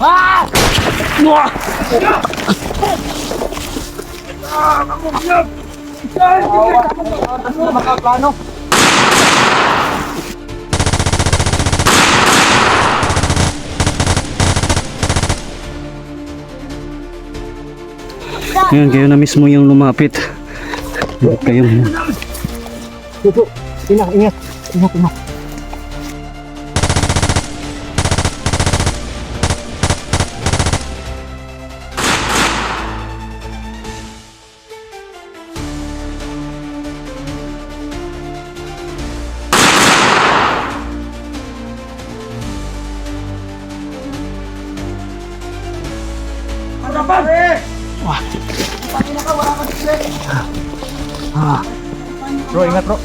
Ah! Wah! Makaplano. Ngayon, kayo na mismo yung lumapit. Kayo. Tutu, ingat. Ingat. Bro, ingat bro.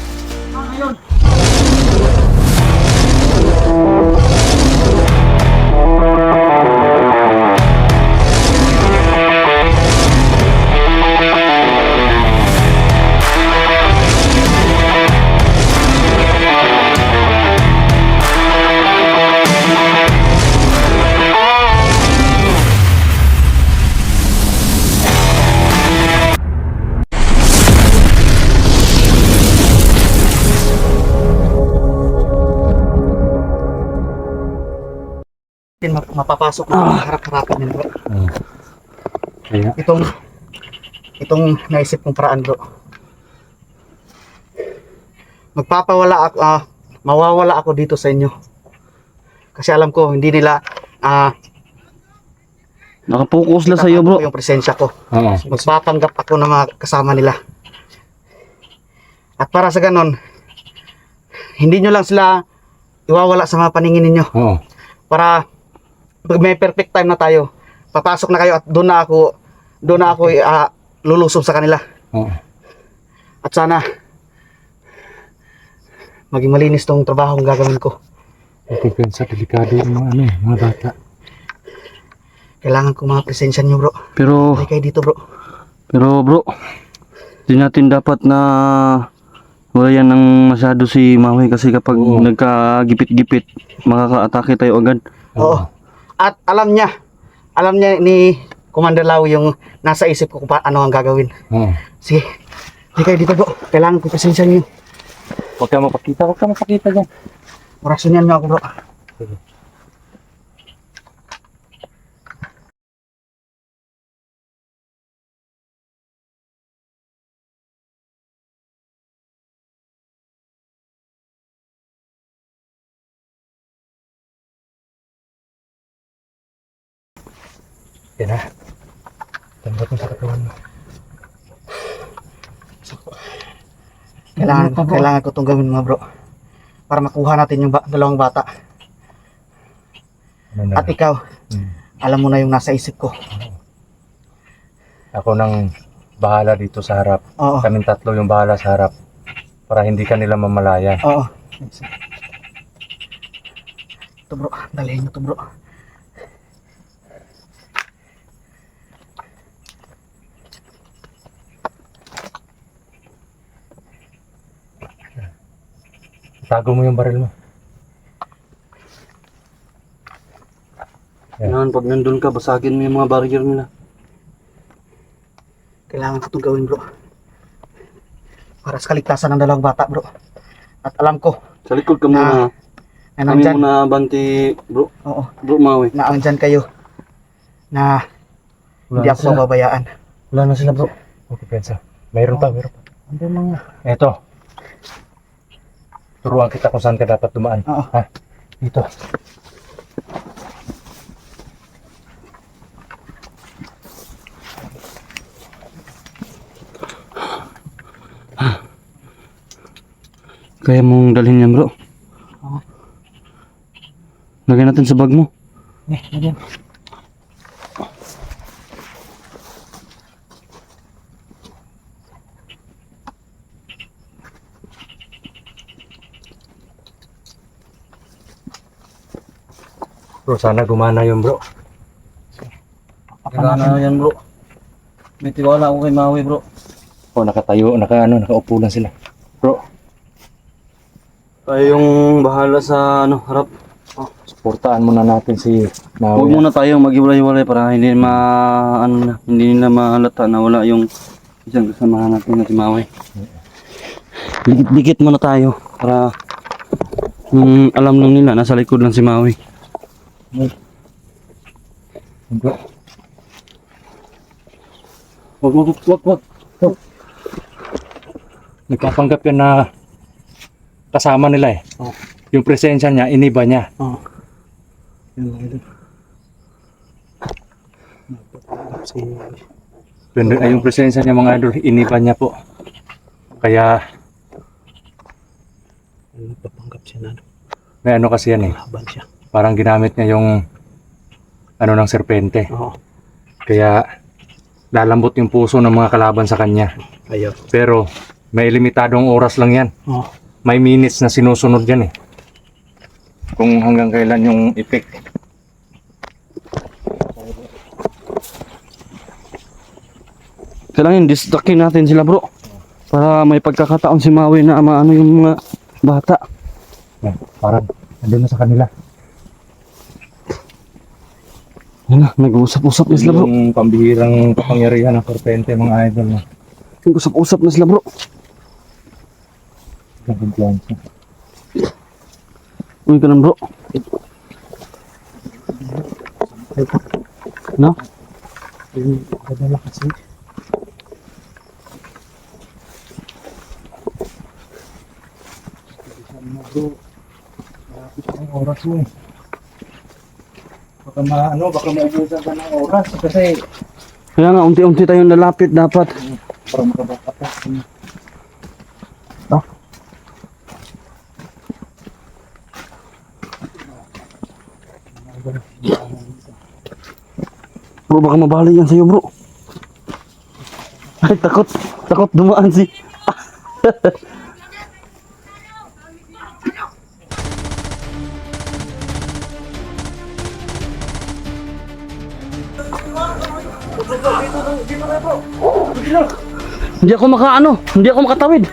Mapapasok na harap-harapan yan, bro. Kaya, Itong naisip kong paraan, bro. Mawawala ako dito sa inyo. Kasi alam ko, hindi nila nakapokus na sa'yo bro. yung presensya ko. Oo. Magpapanggap ako ng mga kasama nila. At para sa ganon, hindi nyo lang sila iwawala sa mga paningin ninyo. Oo. Para pag may perfect time na tayo, papasok na kayo at doon na ako lulusob sa kanila. Oo. At sana maging malinis tong trabaho ang gagawin ko. Kumpensa, delikado yung mga bata. Kailangan ko mga presensya nyo, bro. Pero Hindi kayo dito, bro. bro, di natin dapat na wala yan ng masyado si Maui kasi kapag nagkagipit-gipit, makaka-atake tayo agad. Oo. At alam niya ni Commander Lau yung nasa isip ko kung ano ang gagawin. Oo. Sige, hindi kayo dito, bro. Kailangan ko presensya nyo. Huwag ka mapakita dyan. Orasyonan nyo ako, bro. Yan na. Tandot mo sa katawan mo. Kailangan ko itong gawin, mga bro. Para makuha natin yung dalawang bata. At ikaw, alam mo na yung nasa isip ko. Ako nang bahala dito sa harap. Oo. Kaming tatlo yung bahala sa harap. Para hindi ka nila mamalayan. Oo. Ito, bro. Dalhin nyo ito, bro. Tago mo yung baril mo. Yan, pag nandun ka, basagin mo yung mga barrier nila. Kailangan ko itong gawin, bro. Para sa kaligtasan ng dalawang bata, bro. At alam ko, Sa likod ka muna. na Kami nandyan, muna banti bro. oo, Bro Maui. na andyan kayo, na hindi ako mababayaan. Wala na sila bro. Okay, pensa. Mayroon pa. Ano mga? Eto. Turuan kita kung saan ka dapat dumaan. Oo. Ha? Dito. Kaya mong dalhin yan bro. Oo. Lagyan natin sa bag mo. Lagyan. Bro, sana gumana yun bro. Kailangan yan bro. May tiwala ako kay Maui bro. Oh, nakatayo, nakaupo lang sila. Bro, Tayo yung bahala sa harap. Suportahan muna natin si Huwag Maui. muna tayong maghiwalay-hiwalay para hindi na mahalata na wala yung isang kasamahan natin na si Maui. Dikit-dikit muna tayo para alam lang nila nasa likod lang si Maui. Wag. Nagpapanggap yan na kasama nila eh. Oh. Yung presensya niya, iniba niya. Oo. Yun mga idol. Nagpapanggap si... Yung presensya niya mga idol, iniba niya po. Kaya Nagpapanggap siya na may ano kasi yan eh. laban siya. Parang ginamit niya yung ano ng serpente. Oo. Kaya lalambot yung puso ng mga kalaban sa kanya. Ayaw. Pero may limitadong oras lang yan. Oo. May minutes na sinusunod yan eh. Kung hanggang kailan yung effect. Kailangan distractin natin sila bro. Para may pagkakataon si Maui na maano yung mga bata. Yan, parang andun na sa kanila. Yan na, nag-uusap-usap na sila bro. Yung pambihirang kapangyarihan ng serpente mga idol na. Nag-usap-usap na sila bro. Kumpiyansa. Uy ka lang bro. No? Kadala kasi. Ang oras mo eh. Baka maubusan ka ng oras kasi Kaya nga, unti-unti tayong lalapit dapat. para makabaka pa. Bro, baka mabali yan sa'yo bro. Ay, takot. Takot dumaan si... Hindi ako makaano, hindi ako makatawid.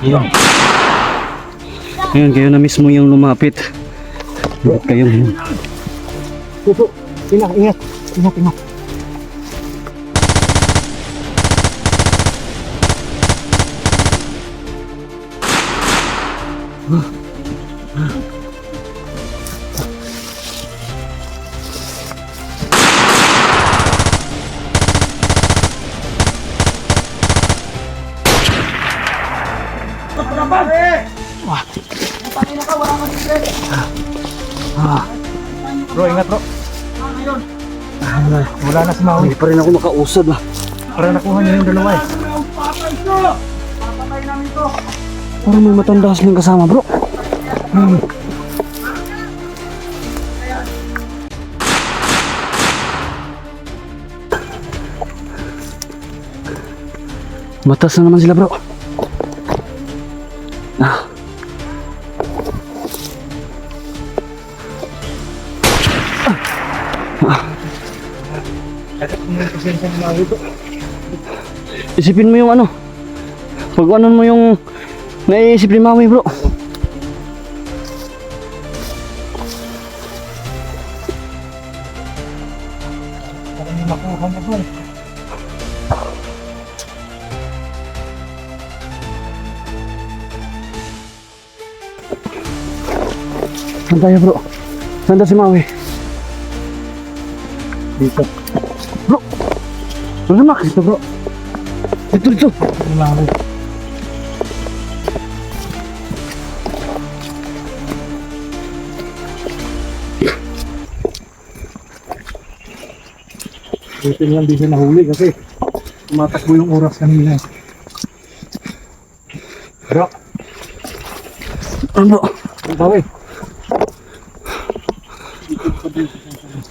Ayan. Ngayon, kayo na mismo yung lumapit. Bakit kayo? Puso. Ingat. Ingat. Bro, ingat bro. Wala na si Maui. Hindi pa rin ako makausad ah. Para nakuha niya yung dalawa eh. Parang may matandas lang kasama bro. Matas na naman sila bro. Ah. Isipin mo yung ano. Pag ano mo yung naiisip ni Mami bro. Saan tayo bro? Saan tayo si Mami? Dito. Bro! Ano na makita bro? Dito. Buti lang di siya nahuli kasi tumatakbo yung oras kanina. Bro, Ano bro? ang bawi.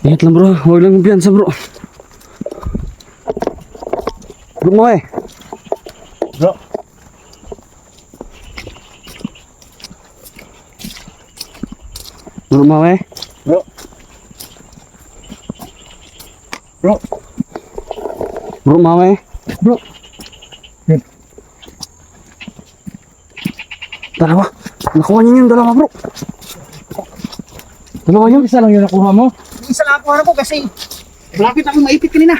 Ingat lang bro, huwag lang biyansa bro. Bro mo eh. Bro, Bro mo eh. bro. Bro, Bro mo eh. bro. Yun. Dalawa. Nakuha niya yung dalawa bro. Dalawa yun. Isa lang yung nakuha mo. Isa lang ako harap ko kasi malapit ako maipit kanina.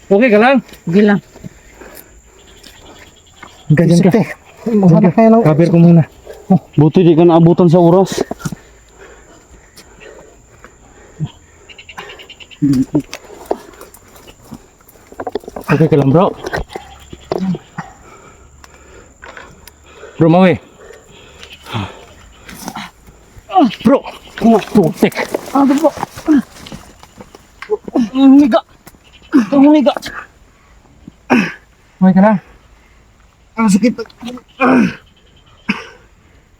Okay ka lang? Sige lang. Ganyan ka. Maghanap kayo lang. Cover ko muna. Buti di ka naabutan sa oras. Okay ka lang bro. Bro, Maui. Bro, putik. Ano po? Humiga. Humiga. Okay ka lang? Ang sakit.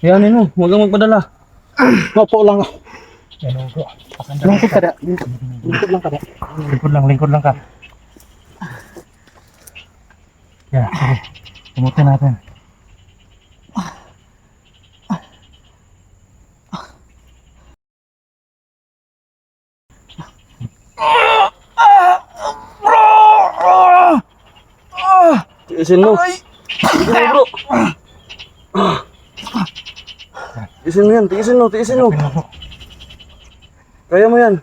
Yan mo, huwag kang magpadala. Opo lang. Yan bro. Lungkot ka da. Lungkot lang ka da. Lingkod lang ka. Yan, sige. Tumutin natin. Tiisin mo. Tiisin mo bro. Tiisin mo yan, tiisin mo. Kaya mo yan.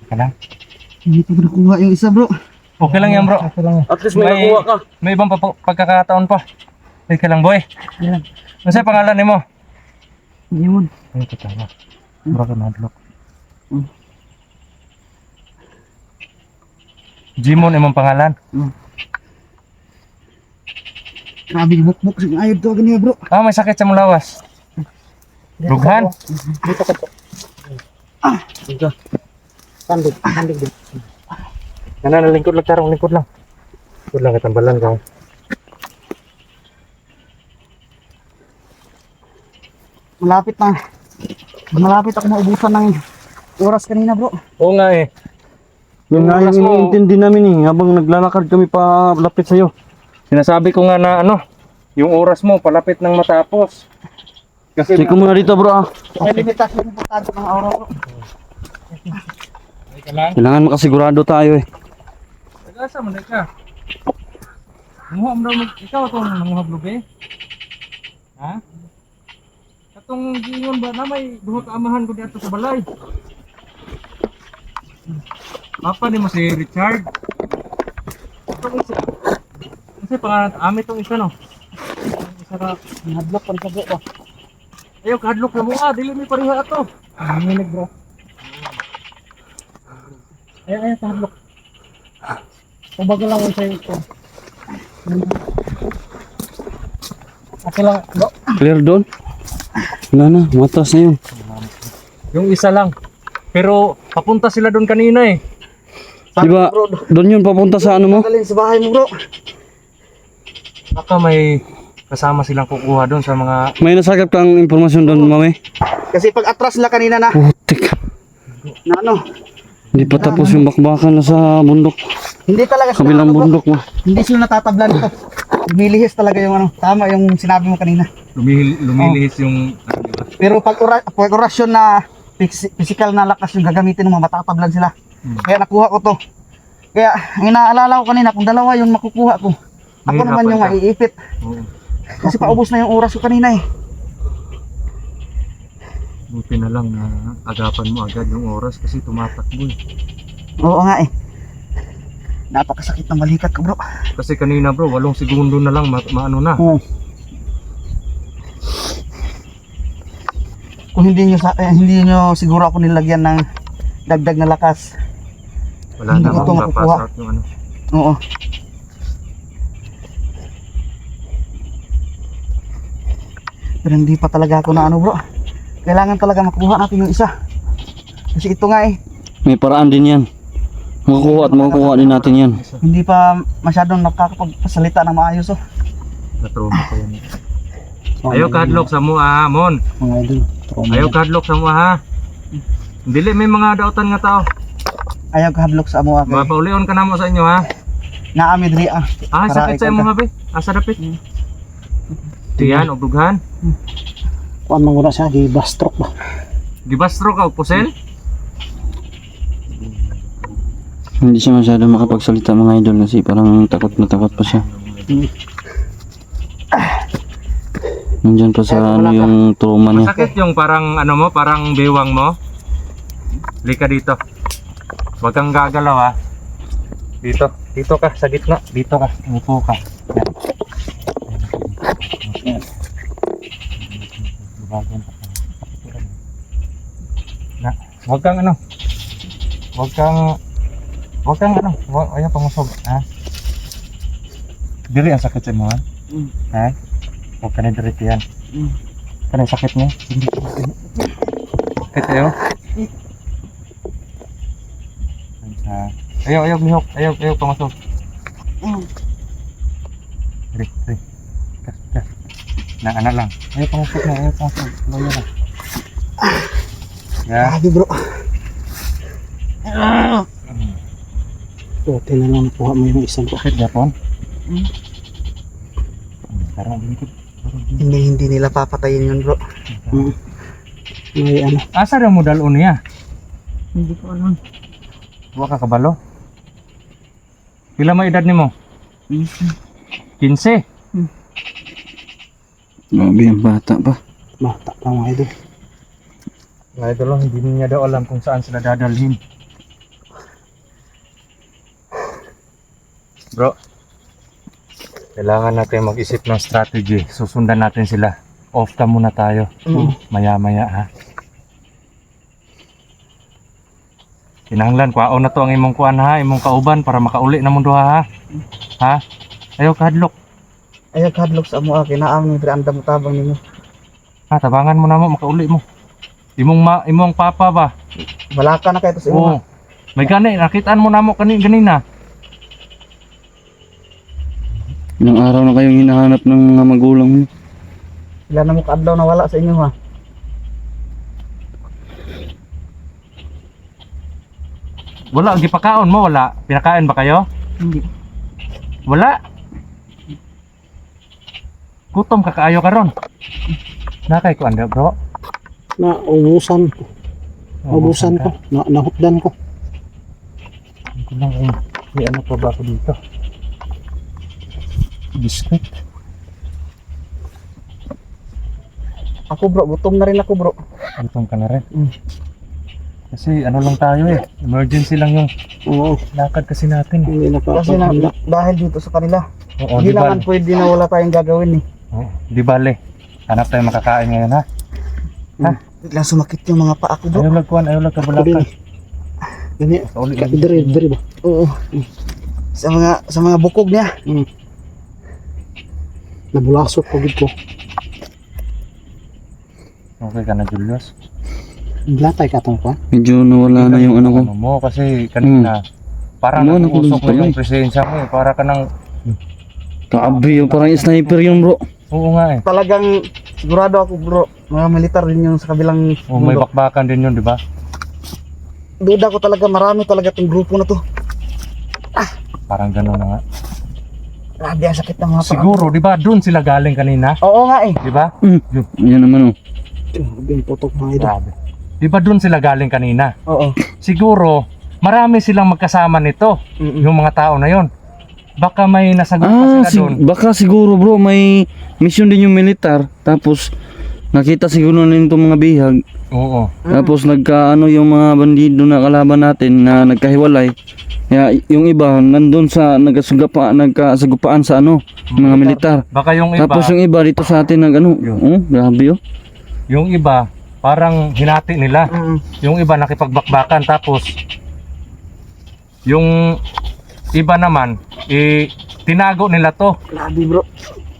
Okay lang? Hindi ko nakuha yung isa bro. Okay lang yan bro. Okay lang yan. At least may nakuha ka. May ibang pagkakataon pa. Okay ka lang boy. Yan. Ano sa'yo pangalan ni mo? Yun. Ay, ito tama. Bro ka nadlock. Jimon imong pangalan? Grabe yung bukbuk. Ayod to ganyan bro. Ah, may sakit sa mulawas. Dughan? Dito ka po. Ika. Sandig. Sandig din. Ano, lingkod lang tarong, lingkod lang. Lingkod lang, katambalan ka. Malapit na. Malapit ako maubusan ng oras kanina bro. Oo nga eh. Yun nga oras yung mo. iniintindi namin eh, habang naglalakad kami pa lapit sa'yo. Sinasabi ko nga na ano, yung oras mo palapit ng matapos. Kasi Check ko muna dito bro ah. May limitasyon yung pagkado ng oras bro. ka lang. Kailangan makasigurado tayo eh. Nag-asa mo na ka. Muha mo daw ikaw itong nanguhablog eh. Ha? Katong gingon ba na may duha ka amahan ko dito sa balay. Papa ni mo si Richard. Itong isa. Kasi pangalan ami itong isa no. Ang isa ka Nahadlok pa rin bro. ayaw kahadlok na mo dili mi pareha ato. Nanginig bro. Ay, tahadlok. Kumbaga lang yung sa'yo ito. Okay lang bro. Clear doon? Wala na, matas na yun. Yung isa lang. Pero papunta sila doon kanina eh. Di ba, doon yun papunta sa ano mo? Dalhin sa bahay mo bro. Baka may kasama silang kukuha doon sa mga May nasagap kang impormasyon doon, mami? Kasi pag atras sila kanina na Putik. na ano, Hindi pa tapos yung bakbakan na sa bundok. hindi talaga sila Kabilang ano, bro. bundok mo. Hindi sila natatablan ito. Lumilihis talaga yung ano, tama yung sinabi mo kanina. lumilihis yung Pero pag orasyon na physical na lakas yung gagamitin mo, matatablan sila. Kaya nakuha ko to. Kaya ang inaalala ko kanina, kung dalawa yung makukuha ko, ako naman yung Mahirapan ka. maiipit. Kasi paubos na yung oras ko kanina eh. Buti na lang na agapan mo agad yung oras kasi tumatakbo eh. Oo nga eh. Napakasakit ng balikat ko bro. Kasi kanina bro, 8 segundo na lang maano na. Oo. Kung hindi nyo siguro ako nilagyan ng dagdag na lakas. Wala Hindi na ko to bang makukuha. mapasa out yung ano. Oo. Pero hindi pa talaga ako na ano bro. Kailangan talaga makuha natin yung isa. Kasi ito nga eh, May paraan din yan. Makukuha at makukuha din natin yan. hindi pa masyadong nakakapagpasalita ng maayos oh. Na-trauma ko yan. Ayaw kadlok sa mo Mon. Mga idol. Ayaw kadlok sa mo Dili may mga dautan nga tao. Ayaw kahadlok sa amo kay. Mapaulion ka na mo sa inyo Naami diri ah. sakit sa imo be. Asa dapit. Tiyan og dughan. Kuan man guna siya di bastrok ba. Gibastro ka og pusel? Hindi siya masyado makapagsalita mga idol kasi parang takot na takot pa siya. Nandyan pa sa ano yung trauma niya. Masakit yung parang ano mo, parang bewang mo. Lika dito. Huwag kang gagalaw Dito, dito ka sa gitna. Dito ka, upo ka. Yan. Na, huwag kang ano. Huwag kang ano. Ayaw pamusog, Diri ang sakit sa mo, Huwag ka na direct yan. Kanang sakit niya? Hindi ko sakit ayaw? Ayaw mihok. Ayaw pamasok. Diri. Kas. Na ano lang. Ayaw pamasok. Loyo na. Ya. Grabe bro. Puti na lang nakuha mo yung isang Sakit Japon? Parang dito. Hindi nila papatayin yun bro. May ano. Asa na mo dalon niya? Hindi ko alam. Huwag ka kabalo. Pila may edad nimo? 15. Grabe yung bata pa. Bata pa mga idol. Mga idol, hindi niya daw alam kung saan sila dadalhin. Bro, kailangan natin mag-isip ng strategy. Susundan natin sila. Off ka muna tayo. Maya-maya Kinahanglan, kwaon na to ang imong kuan imong kauban para makauli na mong duha Ha? Ayaw kahadlok. Ayaw kahadlok sa amo kinaang ni andam tabang nimo. Tabangan mo na mo, makauli mo. Imong papa ba? Wala ka na kayo sa Oo. imo. May gani, nakitaan mo na mo ganina. Ilang araw na kayong hinahanap ng mga magulang niyo. Sila na mo kaadlaw na wala sa inyo Wala, gipakaon mo, wala. Pinakain ba kayo? Hindi. Wala. Gutom ka kaayo karon. Nakay ko anda, bro. Na ubusan ko. Nahutdan ko. Hindi ko lang kung may ano pa ba ako dito. Biscuit. Ako bro, gutom na rin ako bro. Gutom ka na rin. Kasi ano lang tayo emergency lang yung Oo. lakad kasi natin. Hindi na kasi dahil dito sa kanila. Oo, Hindi naman pwede na wala tayong gagawin Oo, di bale. Hanap tayo makakain ngayon Biglang sumakit yung mga paa ko bro. Ayaw lang kabalakan. Gani. Uli Diri ba? Oo. Sa mga bukog niya. Nabulasot ko dito. Okay ka na, Julius? Latay ka tong kwa. Medyo nawala na yung ano ko. Ano mo kasi kanina parang Ano, nakusok nakulong na yung presensya mo para ka nang Grabe yung parang sniper yun bro. oo nga Talagang sigurado ako bro. Mga militar din yung sa kabilang may mundo. bakbakan din yun, di ba? Duda ko talaga marami talaga tong grupo na to. Parang gano'n na nga. Grabe ang sakit ng mga paa. Siguro, di ba, doon sila galing kanina? Oo nga eh. Di ba? Yan naman oh. Grabe yung putok mga idol. Grabe. Di ba doon sila galing kanina? Oo. Siguro, marami silang magkasama nito, yung mga tao na yon. Baka may nasagot pa sila doon. Baka siguro bro may mission din yung militar tapos nakita siguro nila itong mga bihag. Oo. Tapos nagkaano yung mga bandido na kalaban natin na nagkahiwalay. Kaya yung iba nandun sa nagkasagupaan sa ano, mga militar. Baka yung iba, Tapos yung iba dito sa atin nag ano, grabe oh. yung iba parang hinati nila. Yung iba nakipagbakbakan, tapos yung iba naman tinago nila to. Grabe bro.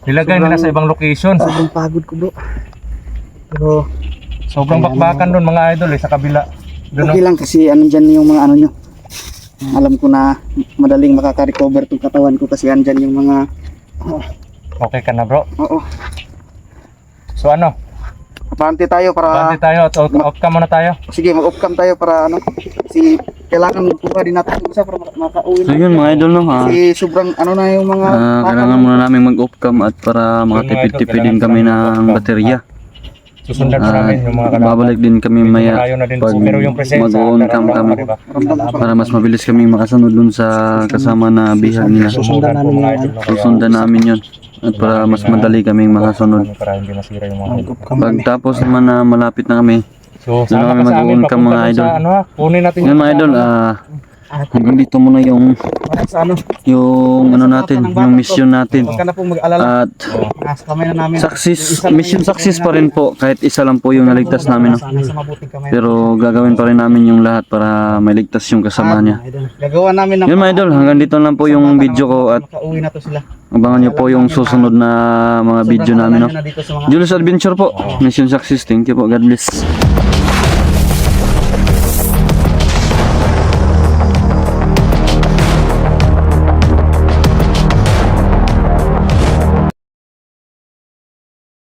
Nilagay nila sa ibang location. Sobrang pagod ko bro. Pero Sobrang bakbakan doon mga idol sa kabila. Doon, okay lang kasi andyan yung mga ano nyo. Alam ko na madaling makaka-recover tong katawan ko kasi andyan yung mga okay ka na bro. oo. So ano, Abante tayo para bandi tayo at out cam muna tayo. sige mag-off cam tayo para ano kasi kailangan magkuha din natin yung isa para makauwi So na. yun mga idol no ha. Kasi sobrang ano na yung mga Kailangan muna namin mag-off cam at para makatipid-tipid din kami ng baterya. Susundan mo namin yung mga kalaban. Babalik din kami maya Malayo na din pag pero yung presensya mag-on cam kami diba? para mas mabilis kami makasunod dun sa kasama na bihag nila. Susundan namin mga yung idol, no? Kaya Susundan namin yun at para mas madali kaming makasunod. para hindi masira yung mga idol. mag-off cam kami. Pagtapos naman na malapit na kami, So Doon sama kami ka sa amin mag-on cam, mga papunta idol. sa ano ha, kunin natin yun mga idol, hanggang dito muna yung Para sa ano, ano natin, yung mission natin. huwag ka na pong mag-alala. At Nasa kamay na namin. mission success pa rin po kahit isa lang po yung naligtas namin. No? Sana sa mabuting kamay. Pero gagawin pa rin namin yung lahat para mailigtas yung kasama niya. Gagawa namin ng Yun mga idol, hanggang dito lang po yung video ko at makauwi na to sila. abangan nyo po yung susunod na mga video namin. No? Na dito sa mga Julius Adventure po, mission success. Thank you po, God bless.